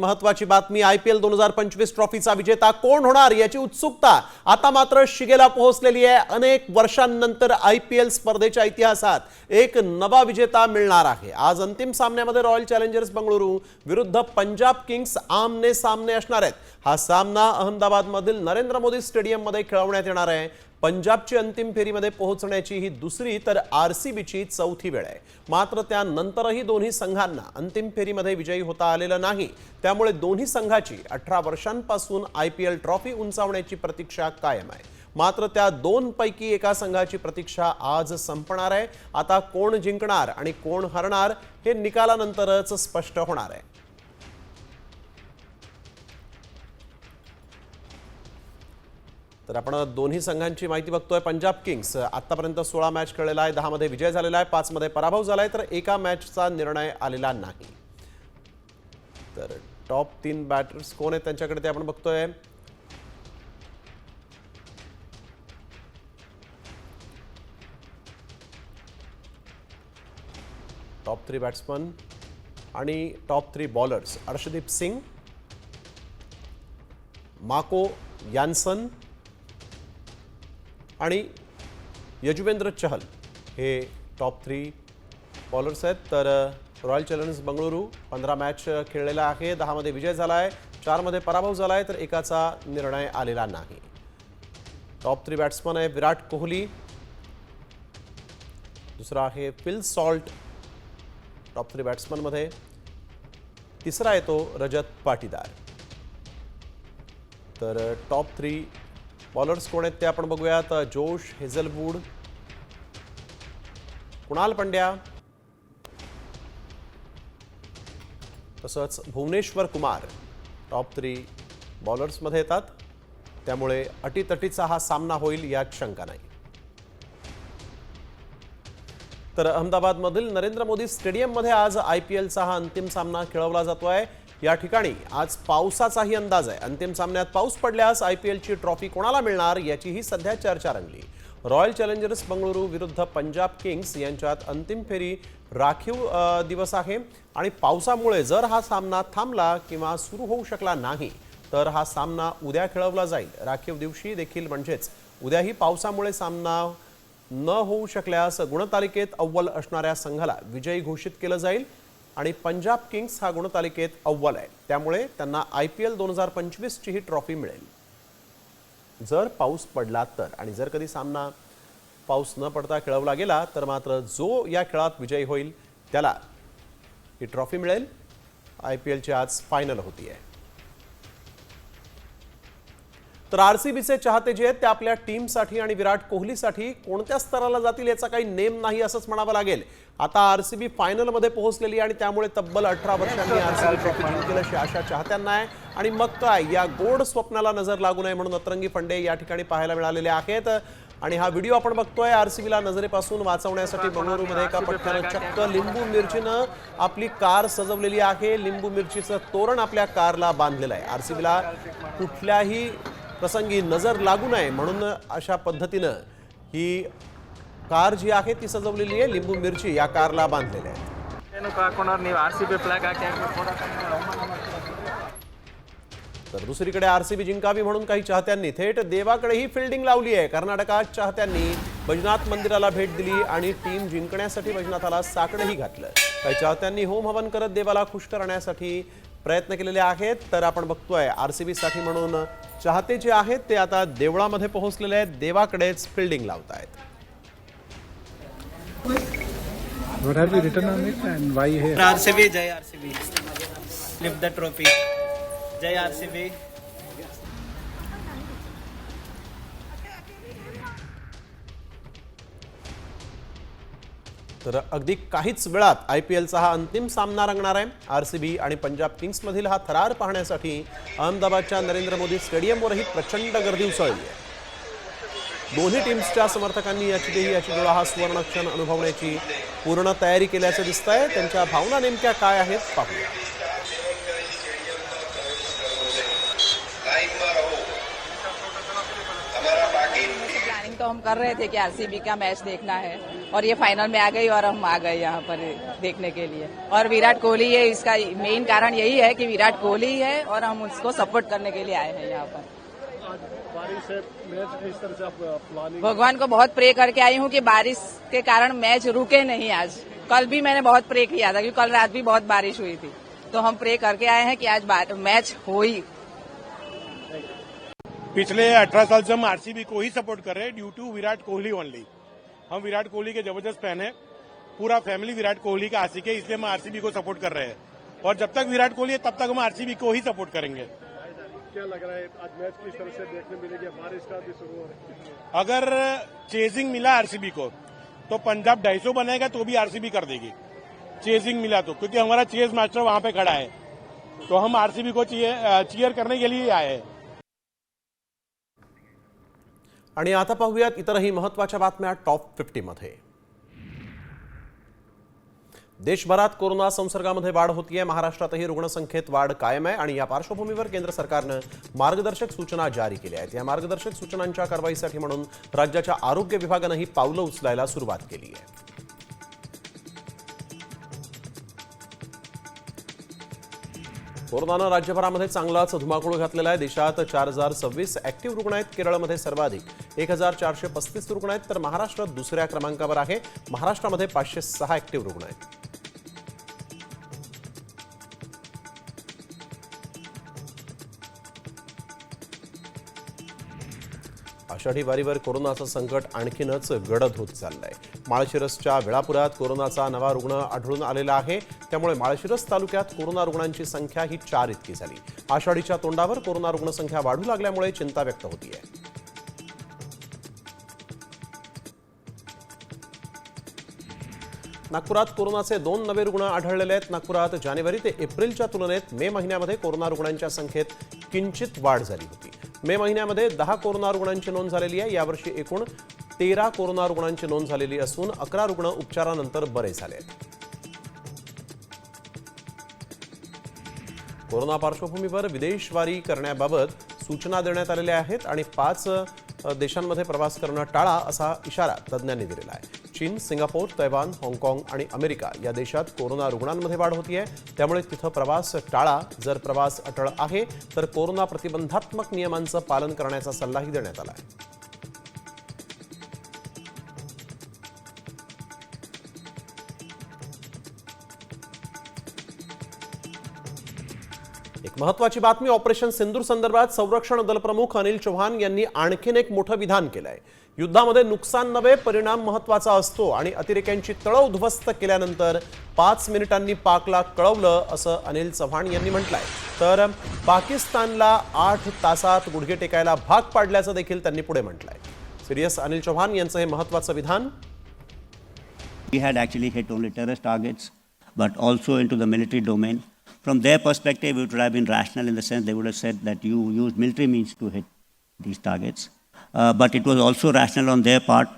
महत्वाची बातमी IPL 2025 ट्रॉफीचा विजेता कोण होणार याची उत्सुकता आता मात्र शिगेला पोहोचलेली आहे। अनेक वर्षांनंतर IPL स्पर्धेच्या इतिहासात एक नवा विजेता मिळणार आहे। आज अंतिम सामन्यामध्ये रॉयल चॅलेंजर्स बंगळुरू विरुद्ध पंजाब किंग्स आमने सामने असणार आहेत। हा सामना अहमदाबादमधील नरेंद्र मोदी स्टेडियम मध्ये खेळवण्यात येणार आहे। पंजाबची अंतिम फेरीमध्ये पोहोचण्याची ही दुसरी तर RCBची चौथी वेळ आहे। मात्र त्यानंतरही दोन्ही संघांना अंतिम फेरीमध्ये विजयी होता आलेला नाही। त्यामुळे दोन्ही संघाची 18 वर्षांपासून IPL ट्रॉफी उंचावण्याची प्रतीक्षा कायम आहे। मात्र त्या दोन पैकी एका संघाची प्रतीक्षा आज संपणार आहे। आता कोण जिंकणार आणि कोण हरणार हे निकालानंतरच स्पष्ट होणार आहे। तर आपण दोन्ही संघांची माहिती बघतोय। पंजाब किंग्स आतापर्यंत 16 मॅच खेळलेला आहे, 10 मध्ये विजय झालेला आहे, 5 मध्ये पराभव झालाय, तर एका मॅचचा निर्णय आलेला नाही। तर टॉप 3 बॅटर्स कोण आहेत त्यांच्याकडे ते आपण बघतोय। टॉप 3 बॅट्समन आणि top 3 bowlers Arshdeep Singh, Marco Jansen आणि यजुवेंद्र चहल हे टॉप 3 बॉलर्स आहेत। तर रॉयल चॅलेंजर्स बंगळुरू 15 मॅच खेळलेला आहे, 10 मध्ये विजय झाला आहे, 4 मध्ये पराभव झाला आहे, तर एकाचा निर्णय आलेला नाही। टॉप 3 बॅट्समन आहे विराट कोहली, दुसरा आहे फिल सॉल्ट टॉप 3 बॅट्समन मध्ये, तिसरा आहे तो रजत पाटीदार। तर टॉप 3 बॉलर्स कोण आहेत ते आपण बघूयात। जोश हेझलवूड, कुणाल पंड्या, तसंच भुवनेश्वर कुमार टॉप 3 बॉलर्स मध्ये येतात। त्यामुळे अटीतटीचा हा सामना होईल यात शंका नाही। तर अहमदाबादमधील नरेंद्र मोदी स्टेडियम मध्ये आज IPLचा हा अंतिम सामना खेळवला जातोय। या ठिकाणी आज पावसाचाही अंदाज आहे। अंतिम सामन्यात पाऊस पडल्यास IPLची ट्रॉफी कोणाला मिळणार याचीही सध्या चर्चा रंगली। रॉयल चॅलेंजर्स बंगळुरू विरुद्ध पंजाब किंग्स यांच्यात अंतिम फेरी राखीव दिवस आहे आणि पावसामुळे जर हा सामना थांबला किंवा सुरू होऊ शकला नाही तर हा सामना उद्या खेळवला जाईल। राखीव दिवशी देखील म्हणजेच उद्याही पावसामुळे सामना न होऊ शकल्यास गुणतालिकेत अव्वल असणाऱ्या संघाला विजयी घोषित केलं जाईल आणि पंजाब किंग्स हा गुणतालिकेत अव्वल आहे, त्यामुळे त्यांना IPL 2025 ची ही ट्रॉफी मिळेल। जर पाऊस पडला तर आणि जर कधी सामना पाऊस न पडता खेळवला गेला तर मात्र जो या खेळात विजयी होईल त्याला ही ट्रॉफी मिळेल। IPLची आज फायनल होती आहे। तर RCBचे चाहते जे आहेत ते आपल्या टीमसाठी आणि विराट कोहलीसाठी कोणत्या स्तराला जातील याचा काही नेम नाही असंच म्हणावं लागेल। आता RCB फायनल मध्ये पोहोचलेली आणि त्यामुळे तब्बल 18 वर्षांनी RCB ट्रॉफी जिंकेल अशी आशा चाहत्यांना आहे। आणि मग काय या गोड स्वप्नाला नजर लागू नये म्हणून अतरंगी फंडे या ठिकाणी पाहायला मिळालेले आहेत। आणि हा व्हिडिओ आपण बघतोय RCBला नजरेपासून वाचवण्यासाठी बंगळुरूमध्ये एका पठ्ठ्यानं चक्क लिंबू मिरचीनं आपली कार सजवलेली आहे। लिंबू मिरचीचं तोरण आपल्या कारला बांधलेलं आहे। RCBला कुठल्याही प्रसंगी नजर लागू नये म्हणून अशा पद्धतीनं ही कार जी आहे ती सजवलेली आहे। लिंबू मिरची या कारला बांधलेली आहे। तर दुसरीकडे RCB जिंकावी म्हणून काही चाहत्यांनी थेट देवाकडेही फिल्डिंग लावली आहे। कर्नाटकात चाहत्यांनी बैजनाथ मंदिराला भेट दिली आणि टीम जिंकण्यासाठी बैजनाथाला साकडंही घातलं। काही चाहत्यांनी होम हवन करत देवाला खुश करण्यासाठी प्रयत्न केलेले आहेत। तर आपण बघतोय RCB साठी म्हणून चाहते जे आहेत ते आता देवळामध्ये पोहोचलेले आहेत, देवाकडेच फिल्डिंग लावत आहेत। What have you written on it and why here? RCB, Jai RCB. Lift the trophy. Jai RCB. तर अगदी काहीच वेळात IPLचा हा अंतिम सामना रंगणार आहे। RCB आणि पंजाब किंग्स मधील हा थरार पाहण्यासाठी अहमदाबादच्या नरेंद्र मोदी स्टेडियमवरही प्रचंड गर्दी उसळली आहे। दोन्ही टीम्सच्या समर्थकांनी याची डोळा हा सुवर्ण क्षण अनुभवण्याची पूर्ण तयारी केल्याचं दिसतंय। त्यांच्या भावना नेमक्या काय आहेत पाहूया। प्लानिंग तो हम कर रहे थे कि आरसीबी का मैच देखना है और ये फाइनल में आ गई और हम आ गए यहाँ पर देखने के लिए। और विराट कोहली है, इसका मेन कारण यही है कि विराट कोहली है और हम उसको सपोर्ट करने के लिए आए हैं यहाँ पर। बारिश है, मैच किस तरह से आप प्लानिंग? भगवान को बहुत प्रे करके आई हूँ कि बारिश के कारण मैच रुके नहीं आज। कल भी मैंने बहुत प्रे किया था क्योंकि कल रात भी बहुत बारिश हुई थी, तो हम प्रे करके आए हैं कि आज मैच हो ही। पिछले 18 साल से हम आरसीबी को ही सपोर्ट कर रहे हैं due to Virat Kohli only. हम विराट कोहली के जबरदस्त फैन हैं, पूरा फैमिली विराट कोहली का आशिक है, इसलिए हम आरसीबी को सपोर्ट कर रहे हैं और जब तक विराट कोहली है तब तक हम आरसीबी को ही सपोर्ट करेंगे। क्या लग रहा है आज मैच किस तरह से देखने मिलेगी? बारिश का भी शुरू हो रहा है। अगर चेजिंग मिला आरसीबी को तो पंजाब 250 बनाएगा तो भी आरसीबी कर देगी, चेजिंग मिला तो, क्योंकि हमारा चेज मास्टर वहां पे खड़ा है, तो हम आरसीबी को चीयर करने के लिए आए हैं। आणि आता पाहूयात इतरही महत्त्वाच्या बातम्या टॉप 50 मध्ये। देशभरात कोरोना संसर्गामध्ये वाढ होतीये, महाराष्ट्रातही रुग्णसंख्येत वाढ कायम आहे आणि या पार्श्वभूमीवर केंद्र सरकारने मार्गदर्शक सूचना जारी केल्या आहेत। या मार्गदर्शक सूचनांच्या कारवाईसाठी म्हणून राज्याच्या आरोग्य विभागानेही पावलं उचलायला सुरुवात केली आहे। कोरोनानं राज्यभरामध्ये चांगलाच धुमाकूळ घातलेला आहे। देशात 4026 ऍक्टिव्ह रुग्ण आहेत। केरळमध्ये सर्वाधिक 1435 रुग्ण आहेत, तर महाराष्ट्र दुसऱ्या क्रमांकावर आहे। महाराष्ट्रामध्ये 506 ऍक्टिव्ह रुग्ण आहेत। आषाढी वारीवर कोरोनाचं संकट आणखीनच गडद होत चाललंय। माळशिरसच्या वेळापुरात कोरोनाचा नवा रुग्ण आढळून आलेला आहे, त्यामुळे माळशिरस तालुक्यात कोरोना रुग्णांची संख्या ही 4 इतकी झाली। आषाढीच्या तोंडावर कोरोना रुग्णसंख्या वाढू लागल्यामुळे चिंता व्यक्त होतीये। नागपुरात कोरोनाचे 2 नवे रुग्ण आढळलेले आहेत। नागपुरात जानेवारी ते एप्रिलच्या तुलनेत मे महिन्यामध्ये कोरोना रुग्णांच्या संख्येत किंचित वाढ झाली होती। मे महिन्यामध्ये 10 कोरोना रुग्णांची नोंद झालेली आहे। यावर्षी एकूण 13 कोरोना रुग्णांची नोंद झालेली असून 11 रुग्ण उपचारानंतर बरे झाले आहेत। कोरोना पार्श्वभूमीवर विदेशवारी करण्याबाबत सूचना देण्यात आलेल्या आहेत आणि 5 देशांमध्ये प्रवास करणं टाळा असा इशारा तज्ज्ञांनी दिलेला आहे। चीन, सिंगापूर, तैवान, हाँगकाँग आणि अमेरिका या देशात कोरोना रुग्णांमध्ये वाढ होतीये, त्यामुळे तिथं प्रवास टाळा। जर प्रवास अटळ आहे तर कोरोना प्रतिबंधात्मक नियमांचं पालन करण्याचा सल्लाही देण्यात आला आहे। एक महत्त्वाची बातमी ऑपरेशन सिंदूर संदर्भात संरक्षण दल प्रमुख अनिल चौहान यांनी आणखीन एक मोठं विधान केलंय। युद्धामध्ये नुकसान नव्हे परिणाम महत्त्वाचा असतो आणि अतिरेक्यांची तळ उद्ध्वस्त केल्यानंतर 5 मिनिटांनी पाकला कळवलं असं अनिल चौहान यांनी म्हटलंय। तर पाकिस्तानला 8 तासात गुडघे टेकायला भाग पाडल्याचं देखील त्यांनी पुढे म्हटलंय। सीरियस अनिल चौहान यांचं हे महत्त्वाचं विधान। We had actually hit only terrorist targets, but also into the military domain. From their perspective, it would have been rational in the sense they would have said that you used military means to hit these targets. But it was also rational on their part,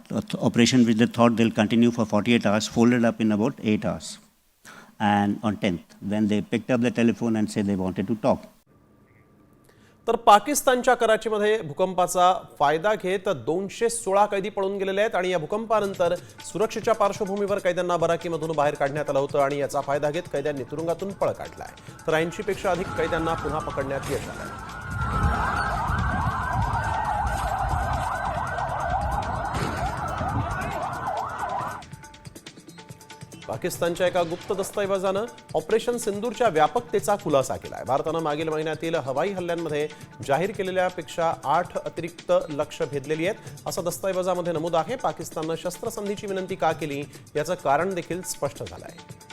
operation which they thought they'll continue for 48 hours, folded up in about 8 hours. And on 10th, when they picked up the telephone and said they wanted to talk. तर पाकिस्तानच्या कराचीमध्ये भूकंपाचा फायदा घेत 216 कैदी पळून गेलेले आहेत आणि या भूकंपानंतर सुरक्षेच्या पार्श्वभूमीवर कैद्यांना बराकीमधून बाहेर काढण्यात आलं होतं आणि याचा फायदा घेत कैद्यांनी तुरुंगातून पळ काढलाय। तर 80 पेक्षा अधिक कैद्यांना पुन्हा पकडण्यात यश आलंय। पाकिस्तानच्या एका गुप्त दस्तऐवजानं ऑपरेशन सिंदूरच्या व्यापकतेचा खुलासा केलाय। भारतानं मागील महिन्यातील हवाई हल्ल्यांमध्ये जाहीर केलेल्यापेक्षा 8 अतिरिक्त लक्ष्य भेदलेली आहेत असं दस्तऐवजामध्ये नमूद आहे। पाकिस्ताननं शस्त्रसंधीची विनंती का केली याचं कारण देखील स्पष्ट झालं आहे।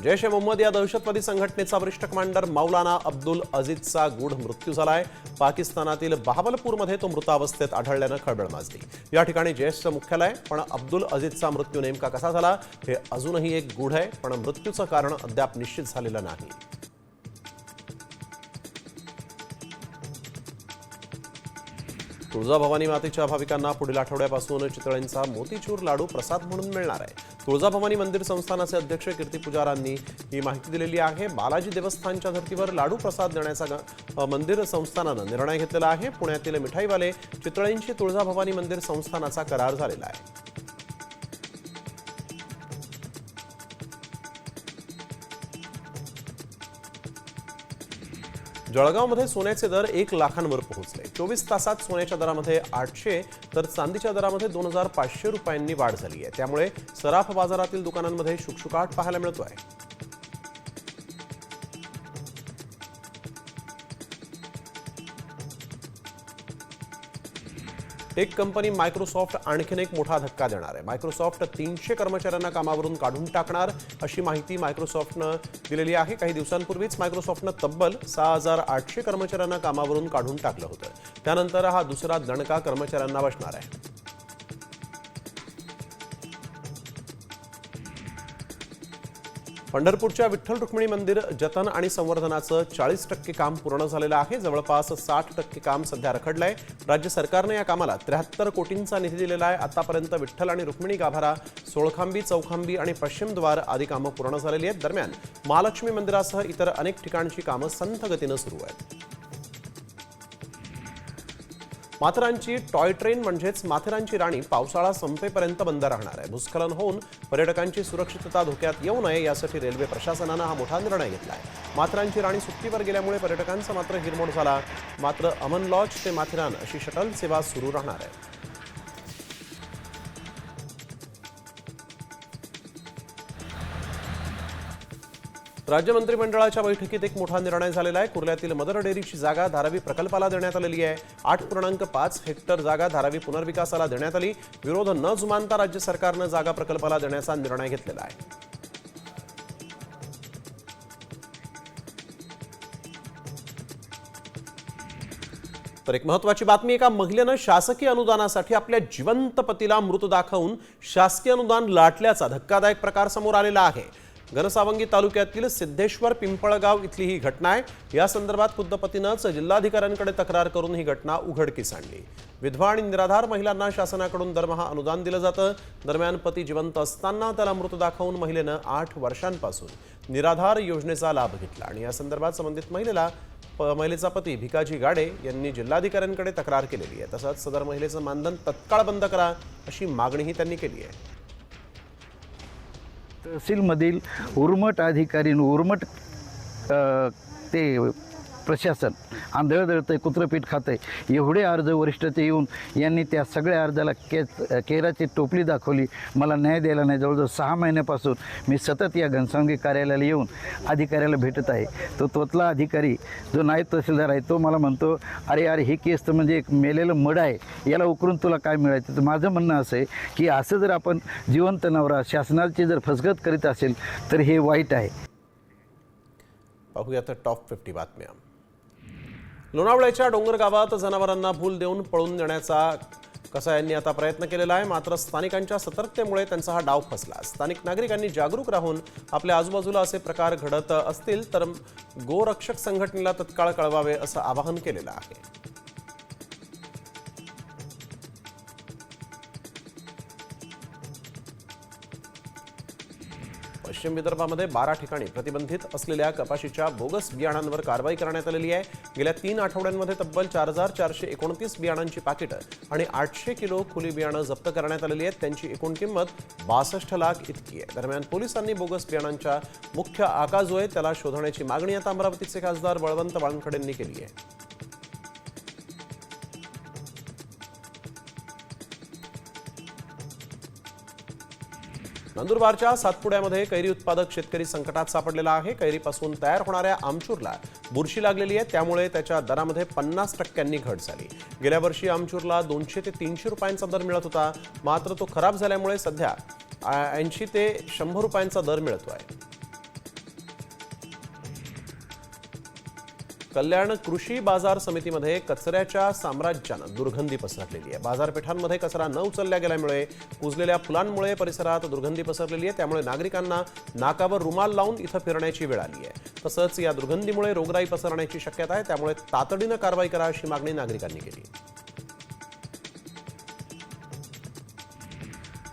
जैश ए मोहम्मद या दहशतवादी संघटनेचा वरिष्ठ कमांडर मौलाना अब्दुल अजीजचा गूढ मृत्यू झालाय। पाकिस्तानातील बहावलपूरमध्ये तो मृतावस्थेत आढळल्यानं खळबळ माजली। या ठिकाणी जैशचं मुख्यालय, पण अब्दुल अजीजचा मृत्यू नेमका कसा झाला हे अजूनही एक गूढ आहे, पण मृत्यूचं कारण अद्याप निश्चित झालेलं नाही। तुळजाभवानी मातेच्या भाविकांना पुढील आठवड्यापासून चितळेंचा मोतीचूर लाडू प्रसाद म्हणून मिळणार आहे। तुळजाभवानी मंदिर संस्थानाचे अध्यक्ष कीर्ती पुजारांनी ही माहिती दिलेली आहे. बालाजी देवस्थानच्या धर्तीवर लाडू प्रसाद देण्याचा मंदिर संस्थानानं निर्णय घेतलेला आहे. पुण्यातील मिठाईवाले चितळेंची तुळजाभवानी मंदिर संस्थानाचा करार झालेला आहे. जळगावमध्ये सोन्याचे दर 1 लाखांवर पोहोचले. 24 तासात सोन्याच्या दरामध्ये 800 तर चांदीच्या दरामध्ये 2500 रुपयांनी वाढ झाली आहे. त्यामुळे सराफ बाजारातील दुकानांमध्ये शुकशुकाट पाहायला मिळतोय. टेक कंपनी मायक्रोसॉफ्ट आणखीन एक मोठा धक्का देणार आहे. मायक्रोसॉफ्ट 300 कर्मचाऱ्यांना कामावरून काढून टाकणार अशी माहिती मायक्रोसॉफ्टनं दिलेली आहे. काही दिवसांपूर्वीच मायक्रोसॉफ्टनं तब्बल 6800 कर्मचाऱ्यांना कामावरून काढून टाकलं होतं. त्यानंतर हा दुसरा दणका कर्मचाऱ्यांना बसणार आहे. पंढरपूरच्या विठ्ठल रुक्मिणी मंदिर जतन आणि संवर्धनाचं 40% काम पूर्ण झालेलं आहे. जवळपास 60% काम सध्या रखडलंय. राज्य सरकारने या कामाला 73 कोटींचा निधी दिलेला आहे. आतापर्यंत विठ्ठल आणि रुक्मिणी गाभारा, सोळखांबी, चौखांबी आणि पश्चिमद्वार आदी कामं पूर्ण झालेली आहेत. दरम्यान महालक्ष्मी मंदिरासह इतर अनेक ठिकाणची कामं संथ गतीनं सुरू आहेत. माथेरानची टॉय ट्रेन म्हणजेच माथेरानची राणी पावसाळा संपेपर्यंत बंद राहणार आहे. भूस्खलन होऊन पर्यटकांची सुरक्षितता धोक्यात येऊ नये यासाठी रेल्वे प्रशासनानं हा मोठा निर्णय घेतला आहे. माथेरानची राणी सुट्टीवर गेल्यामुळे पर्यटकांचा मात्र हिरमोड झाला. मात्र अमन लॉज ते माथेरान अशी शटल सेवा सुरू राहणार आहे. राज्य मंत्रिमंडळाच्या बैठकीत एक मोठा निर्णय झालेला आहे. कुर्ल्यातील मदर डेअरीची जागा धारावी प्रकल्पाला देण्यात आलेली आहे. 8.5 हेक्टर जागा धारावी पुनर्विकासाला देण्यात आली. विरोध न जुमानता राज्य सरकारनं जागा प्रकल्पाला देण्याचा निर्णय घेतलेला आहे. तर एक महत्त्वाची बातमी, एका महिलेनं शासकीय अनुदानासाठी आपल्या जिवंत पतीला मृत दाखवून शासकीय अनुदान लाटल्याचा धक्कादायक प्रकार समोर आलेला आहे. घनसावंगी तालुक्यातील सिद्धेश्वर पिंपळगाव इथली ही घटना आहे. या संदर्भात खुद्द पतीनंच जिल्हाधिकाऱ्यांकडे तक्रार करून ही घटना उघडकीस आणली. विधवा आणि निराधार महिलांना शासनाकडून दरमहा अनुदान दिलं जातं. दरम्यान पती जिवंत असताना त्याला मृत दाखवून महिलेनं 8 वर्षांपासून निराधार योजनेचा लाभ घेतला आणि या संदर्भात संबंधित महिलेचा पती भिकाजी गाडे यांनी जिल्हाधिकाऱ्यांकडे तक्रार केलेली आहे. तसंच सदर महिलेचं मानधन तत्काळ बंद करा अशी मागणीही त्यांनी केली आहे. तहसीलमधील उर्मट अधिकारी उर्मट ते प्रशासन आंधळदळतंय, कुत्रपीठ खातंय. एवढे अर्ज वरिष्ठते येऊन यांनी त्या सगळ्या अर्जाला केराची टोपली दाखवली. मला न्याय द्यायला नाही. जवळजवळ 6 महिन्यापासून मी सतत या घनसावंगी कार्यालयाला येऊन अधिकाऱ्याला भेटत आहे. तो तोतला अधिकारी जो नायब तहसीलदार आहे तो मला म्हणतो, अरे यार हे केस तर म्हणजे एक मेलेलं मड आहे, याला उकरून तुला काय मिळायचं. तर माझं म्हणणं असं आहे की असं जर आपण जिवंत नवरा शासनाची जर फसगत करीत असेल तर हे वाईट आहे. पाहूया तर टॉप 50 बातम्या. लोणावळ्याच्या डोंगर गावात जनावरांना भूल देऊन पळून नेण्याचा कसायांनी आता प्रयत्न केलेला आहे. मात्र स्थानिकांच्या सतर्कतेमुळे त्यांचा हा डाव फसला. स्थानिक नागरिकांनी जागरूक राहून आपल्या आजूबाजूला असे प्रकार घडत असतील तर गोरक्षक संघटनेला तत्काळ कळवावे असं आवाहन केलेलं आहे. पश्चिम विदर्भामध्ये 12 ठिकाणी प्रतिबंधित असलेल्या कपाशीच्या बोगस बियाणांवर कारवाई करण्यात आलेली आहे. गेल्या 3 आठवड्यांमध्ये तब्बल 4429 बियाणांची पाकिटं आणि 800 किलो खुली बियाणं जप्त करण्यात आलेली आहेत. त्यांची एकूण किंमत 62 लाख इतकी आहे. दरम्यान पोलिसांनी बोगस बियाणांच्या मुख्य आका जो आहे त्याला शोधण्याची मागणी आता अमरावतीचे खासदार बळवंत वानखडेंनी केली आहे. नंदुरबारच्या सातपुड्यामध्ये कैरी उत्पादक शेतकरी संकटात सापडलेला आहे. कैरीपासून तयार होणाऱ्या आमचूरला बुरशी लागलेली आहे. त्यामुळे त्याच्या दरामध्ये 50% घट झाली. गेल्या वर्षी आमचूरला 200 ते 300 रुपयांचा दर मिळत होता. मात्र तो खराब झाल्यामुळे सध्या 80 ते 100 रुपयांचा दर मिळतोय. कल्याण कृषी बाजार समितीमध्ये कचऱ्याच्या साम्राज्यानं दुर्गंधी पसरलेली आहे. बाजारपेठांमध्ये कचरा न उचलल्या गेल्यामुळे कुजलेल्या फुलांमुळे परिसरात दुर्गंधी पसरलेली आहे. त्यामुळे नागरिकांना नाकावर रुमाल लावून इथं फिरण्याची वेळ आली आहे. तसंच या दुर्गंधीमुळे रोगराई पसरण्याची शक्यता आहे. त्यामुळे तातडीनं कारवाई करा अशी मागणी नागरिकांनी केली.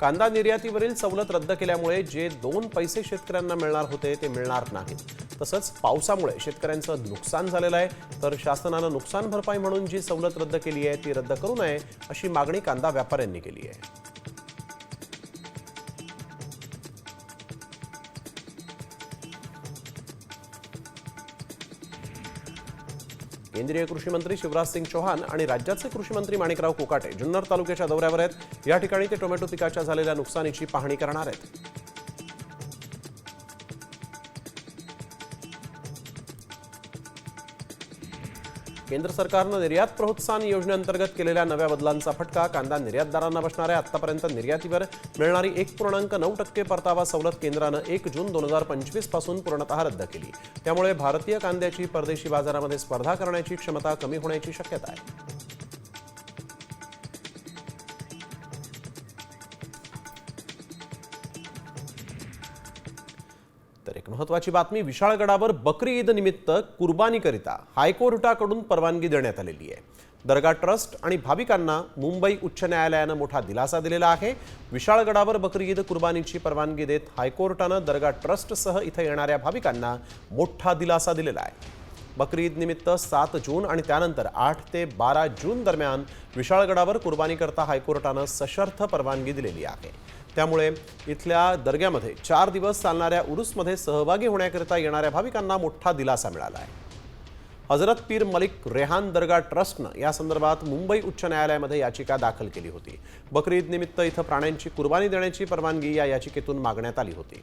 कांदा निर्यातीवरील सवलत रद्द केल्यामुळे जे 2 पैसे शेतकऱ्यांना मिळणार होते ते मिळणार नाहीत। तसंच पावसामुळे शेतकऱ्यांचं नुकसान झालेलं आहे, तर शासनानं नुकसान भरपाई म्हणून जी सवलत रद्द केली आहे ती रद्द करू नये अशी मागणी कांदा व्यापाऱ्यांनी केली आहे। केंद्रीय कृषी मंत्री शिवराज सिंग चौहान आणि राज्याचे कृषी मंत्री माणिकराव कोकाटे जुन्नर तालुक्याच्या दौऱ्यावर आहेत। या ठिकाणी ते टोमॅटो पिकाच्या झालेल्या नुकसानीची पाहणी करणार आहेत। केंद्र सरकारनं निर्यात प्रोत्साहन योजनेअंतर्गत केलेल्या नव्या बदलांचा फटका कांदा निर्यातदारांना बसणार आहे। आतापर्यंत निर्यातीवर मिळणारी 1.9% परतावा सवलत केंद्रानं 1 जून 2025 पासून पूर्णतः रद्द केली। त्यामुळे भारतीय कांद्याची परदेशी बाजारामध्ये स्पर्धा करण्याची क्षमता कमी होण्याची शक्यता आहे। तर एक महत्त्वाची बातमी, विशाळगडावर बकरी ईद निमित्त कुर्बानीकरिता हायकोर्टाकडून परवानगी देण्यात आलेली आहे। दर्गा ट्रस्ट आणि भाविकांना मुंबई उच्च न्यायालयानं मोठा दिलासा दिलेला आहे। विशाळगडावर बकरी ईद कुर्बानीची परवानगी देत हायकोर्टानं दर्गा ट्रस्टसह इथं येणाऱ्या भाविकांना मोठा दिलासा दिलेला आहे। बकरी ईद निमित्त 7 जून आणि त्यानंतर 8 ते 12 जून दरम्यान विशाळगडावर कुर्बानीकरता हायकोर्टानं सशर्त परवानगी दिलेली आहे। त्यामुळे इथल्या दर्ग्यामध्ये 4 दिवस चालणाऱ्या उरूसमध्ये सहभागी होण्याकरिता येणाऱ्या भाविकांना मोठा दिलासा मिळाला आहे। हजरत पीर मलिक रेहान दर्गा ट्रस्टनं या संदर्भात मुंबई उच्च न्यायालयामध्ये याचिका दाखल केली होती। बकरी ईद निमित्त इथं प्राण्यांची कुर्बानी देण्याची परवानगी या याचिकेतून मागण्यात आली होती।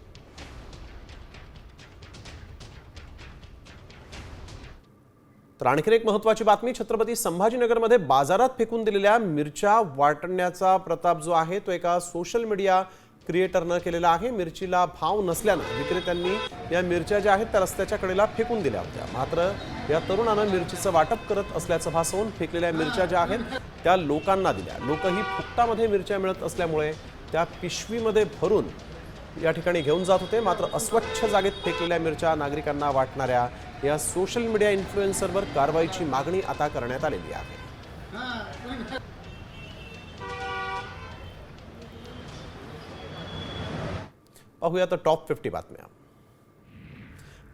तर आणखी एक महत्त्वाची बातमी, छत्रपती संभाजीनगरमध्ये बाजारात फेकून दिलेल्या मिरच्या वाटण्याचा प्रताप जो आहे तो एका सोशल मीडिया क्रिएटरनं केलेला आहे। मिरचीला भाव नसल्यानं विक्रेत्यांनी या मिरच्या ज्या आहेत त्या रस्त्याच्या कडेला फेकून दिल्या होत्या। मात्र या तरुणानं मिरचीचं वाटप करत असल्याचं भासवून फेकलेल्या मिरच्या ज्या आहेत त्या लोकांना दिल्या। लोकही फुकटामध्ये मिरच्या मिळत असल्यामुळे त्या पिशवीमध्ये भरून या ठिकाणी घेऊन जात होते। मात्र अस्वच्छ जागेत फेकलेल्या मिरच्या नागरिकांना वाटणाऱ्या या सोशल मीडिया इन्फ्लुएन्सरवर कारवाईची मागणी आता करण्यात आलेली आहे। पाहूया तर टॉप 50 बातम्या।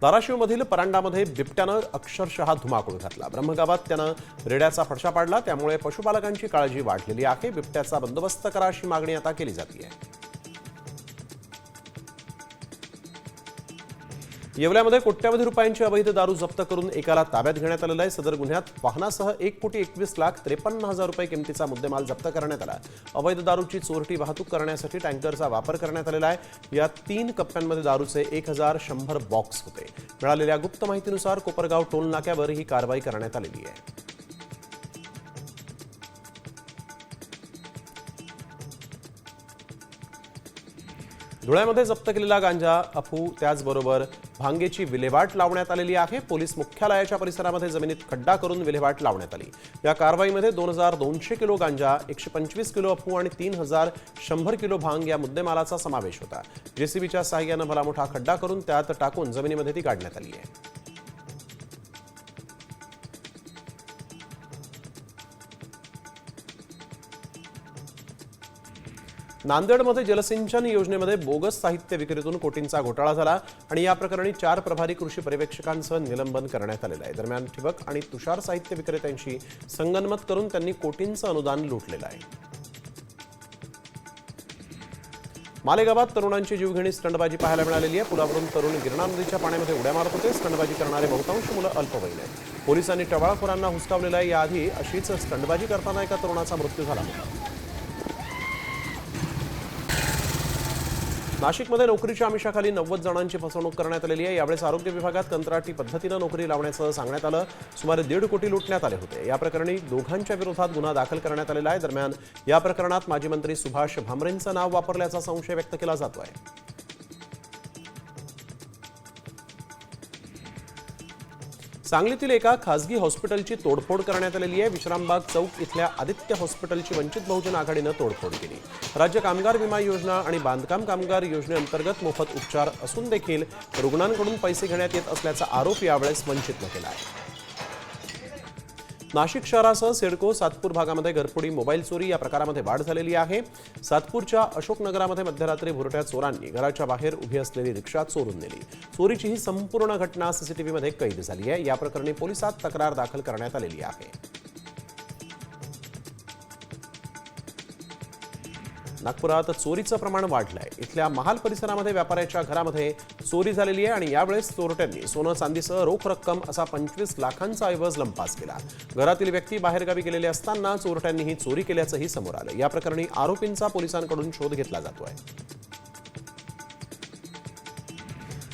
धाराशिवमधील परांडामध्ये बिबट्यानं अक्षरशः धुमाकूळ घातला। ब्रह्मगावात त्यानं रेड्याचा फडशा पाडला, त्यामुळे पशुपालकांची काळजी वाढलेली आहे। बिबट्याचा बंदोबस्त करा अशी मागणी आता केली जाते। येवल्यामध्ये कोट्यावधी रुपयांची अवैध दारू जप्त करून एकाला ताब्यात घेण्यात आलेला आहे। सदर गुन्ह्यात वाहनासह 1,21,53,000 रुपये किमतीचा मुद्देमाल जप्त करण्यात आला। अवैध दारूची चोरटी वाहतूक करण्यासाठी टँकरचा वापर करण्यात आलेला आहे। या 3 कप्प्यांमध्ये दारूचे 1,100 बॉक्स होते। मिळालेल्या गुप्त माहितीनुसार कोपरगाव टोल नाक्यावर ही कारवाई करण्यात आलेली आहे। धुळ्यामध्ये जप्त केलेला गांजा, अफू त्याचबरोबर भांगेची विल्हेवाट लावण्यात आलेली आहे। पोलीस मुख्यालयाच्या परिसरामध्ये जमिनीत खड्डा करून विल्हेवाट लावण्यात आली। या कारवाईमध्ये 2,200 किलो गांजा, 125 किलो अफू आणि 3,100 किलो भांग या मुद्देमालाचा समावेश होता। जेसीबीच्या सहाय्यानं भला मोठा खड्डा करून त्यात टाकून जमिनीमध्ये ती काढण्यात आली आहे। नांदेडमध्ये जलसिंचन योजनेमध्ये बोगस साहित्य विक्रीतून कोटींचा घोटाळा झाला आणि या प्रकरणी 4 प्रभारी कृषी पर्यवेक्षकांचं निलंबन करण्यात आलेलं आहे। दरम्यान ठिबक आणि तुषार साहित्य विक्रेत्यांशी संगनमत करून त्यांनी कोटींचं अनुदान लुटलेलं आहे। मालेगावात तरुणांची जीवघेणी स्टंटबाजी पाहायला मिळालेली आहे। पुलावरून तरुण गिरणा नदीच्या पाण्यामध्ये उड्या मारत होते। स्टंटबाजी करणारे बहुतांश मुलं अल्पवयीन आहेत। पोलिसांनी टवाळखोरांना हुसकावलेलं आहे। याआधी अशीच स्टंटबाजी करताना एका तरुणाचा मृत्यू झाला होता। नाशिकमध्ये नोकरीच्या आमिषाखाली 90 जणांची फसवणूक करण्यात आलेली आहे। यावेळेस आरोग्य विभागात कंत्राटी पद्धतीनं नोकरी लावण्याचं सांगण्यात आलं। सुमारे 1.5 कोटी लुटण्यात आले होते। या प्रकरणी दोघांच्या विरोधात गुन्हा दाखल करण्यात आलेला आहे। दरम्यान या प्रकरणात माजी मंत्री सुभाष भामरेंचं नाव वापरल्याचा संशय व्यक्त केला जातोय। सांगलीतील एका खासगी हॉस्पिटलची तोडफोड करण्यात आलेली आहे। विश्रामबाग चौक इथल्या आदित्य हॉस्पिटलची वंचित बहुजन आघाडीनं तोडफोड केली। राज्य कामगार विमा योजना आणि बांधकाम कामगार योजनेअंतर्गत मोफत उपचार असून देखील रुग्णांकडून पैसे घेण्यात येत असल्याचा आरोप यावेळेस वंचितनं केला आहे। नाशिक शहरासह सिडको सातपूर भागामध्ये घरफोडी मोबाईल चोरी या प्रकारामध्ये वाढ झालेली आहे. सातपूरच्या अशोकनगरामध्ये मध्यरात्री भुरट्या चोरांनी घराच्या बाहेर उभी असलेली रिक्षा चोरून नेली. चोरीची ही संपूर्ण घटना सीसीटीव्हीमध्ये कैद झाली आहे. या प्रकरणी पोलिसात तक्रार दाखल करण्यात आलेली आहे. नागपुरात चोरीचं प्रमाण वाढलंय. इथल्या महाल परिसरामध्ये व्यापाऱ्याच्या घरामध्ये चोरी झालेली आहे आणि यावेळेस चोरट्यांनी सोनं चांदीसह रोख रक्कम असा 25 लाखांचा ऐवज लंपास केला. घरातील व्यक्ती बाहेरगावी गेलेले असताना चोरट्यांनी ही चोरी केल्याचंही समोर आलं. या प्रकरणी आरोपींचा पोलिसांकडून शोध घेतला जातोय.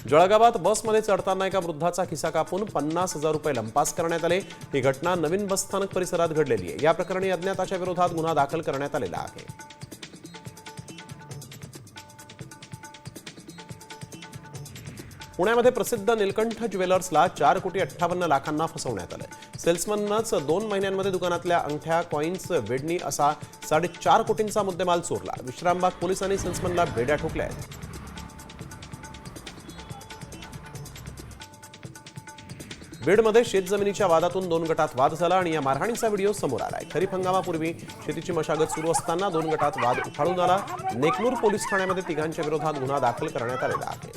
जळगावात बसमध्ये चढताना एका वृद्धाचा खिसा कापून 50,000 रुपये लंपास करण्यात आले. ही घटना नवीन बस स्थानक परिसरात घडलेली आहे. या प्रकरणी अज्ञाताच्या विरोधात गुन्हा दाखल करण्यात आलेला आहे. पुण्यामध्ये प्रसिद्ध नीलकंठ ज्वेलर्सला 4,58 लाखांना फसवण्यात आलं. सेल्समननंच 2 महिन्यांमध्ये दुकानातल्या अंगठ्या, कॉइन्स, वेडणी असा 4.5 कोटींचा मुद्देमाल चोरला. विश्रामबाग पोलिसांनी सेल्समनला बेड्या ठोकल्या आहेत. बीडमध्ये शेतजमिनीच्या वादातून 2 गटात वाद झाला आणि या मारहाणीचा व्हिडिओ समोर आलाय. खरीप हंगामापूर्वी शेतीची मशागत सुरू असताना 2 गटात वाद उफाळून आला. नेकनूर पोलीस ठाण्यामध्ये तिघांच्या विरोधात गुन्हा दाखल करण्यात आलेला आहे.